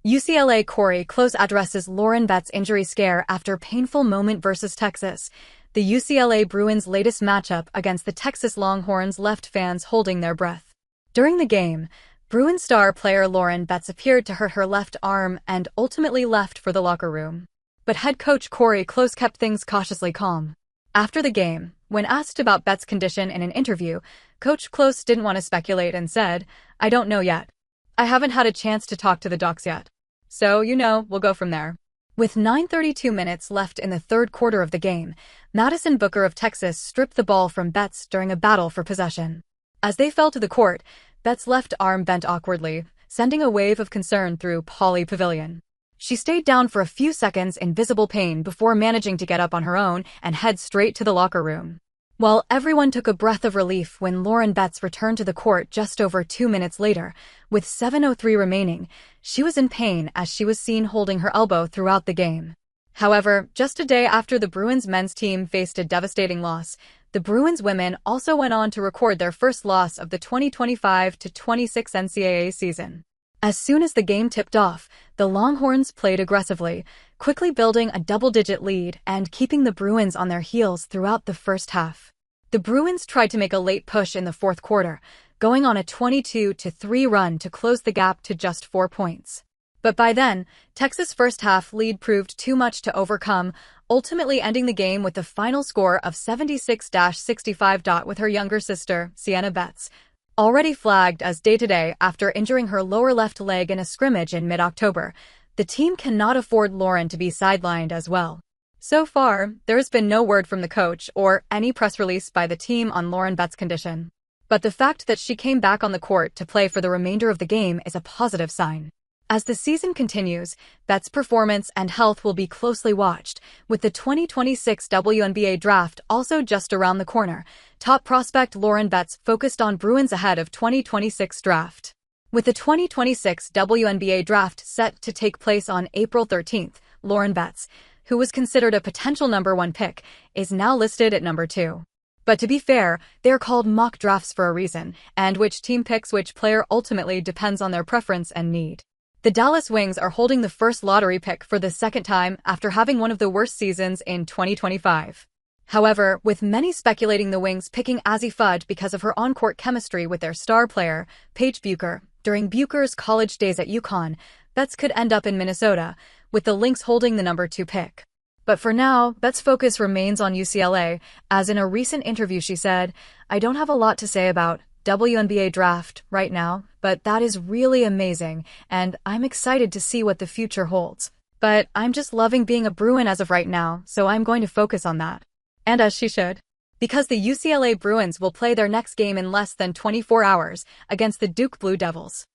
UCLA Cori close addresses Lauren Betts' injury scare after painful moment versus Texas. The UCLA Bruins' latest matchup against the Texas Longhorns left fans holding their breath. During the game, Bruins star player Lauren Betts appeared to hurt her left arm and ultimately left for the locker room. But head coach Cori Close kept things cautiously calm. After the game, when asked about Betts' condition in an interview, Coach Close didn't want to speculate and said, "I don't know yet. I haven't had a chance to talk to the docs yet. So, we'll go from there." With 9:32 minutes left in the third quarter of the game, Madison Booker of Texas stripped the ball from Betts during a battle for possession. As they fell to the court, Betts' left arm bent awkwardly, sending a wave of concern through Pauley Pavilion. She stayed down for a few seconds in visible pain before managing to get up on her own and head straight to the locker room. While everyone took a breath of relief when Lauren Betts returned to the court just over 2 minutes later, with 7:03 remaining, she was in pain as she was seen holding her elbow throughout the game. However, just a day after the Bruins men's team faced a devastating loss, the Bruins women also went on to record their first loss of the 2025-26 NCAA season. As soon as the game tipped off, the Longhorns played aggressively, quickly building a double-digit lead and keeping the Bruins on their heels throughout the first half. The Bruins tried to make a late push in the fourth quarter, going on a 22-3 run to close the gap to just 4 points. But by then, Texas' first-half lead proved too much to overcome, ultimately ending the game with the final score of 76-65. With her younger sister, Sienna Betts, already flagged as day-to-day after injuring her lower left leg in a scrimmage in mid-October, the team cannot afford Lauren to be sidelined as well. So far, there has been no word from the coach or any press release by the team on Lauren Betts' condition. But the fact that she came back on the court to play for the remainder of the game is a positive sign. As the season continues, Betts' performance and health will be closely watched, with the 2026 WNBA draft also just around the corner. Top prospect Lauren Betts focused on Bruins ahead of 2026 draft. With the 2026 WNBA draft set to take place on April 13th, Lauren Betts, who was considered a potential number 1 pick, is now listed at number 2. But to be fair, they're called mock drafts for a reason, and which team picks which player ultimately depends on their preference and need. The Dallas Wings are holding the first lottery pick for the second time after having one of the worst seasons in 2025. However, with many speculating the Wings picking Azzi Fudd because of her on-court chemistry with their star player, Paige Bucher, during Bucher's college days at UConn, Betts could end up in Minnesota, with the Lynx holding the number 2 pick. But for now, Betts' focus remains on UCLA, as in a recent interview she said, "I don't have a lot to say about WNBA draft right now, but that is really amazing, and I'm excited to see what the future holds. But I'm just loving being a Bruin as of right now, so I'm going to focus on that." And as she should. Because the UCLA Bruins will play their next game in less than 24 hours against the Duke Blue Devils.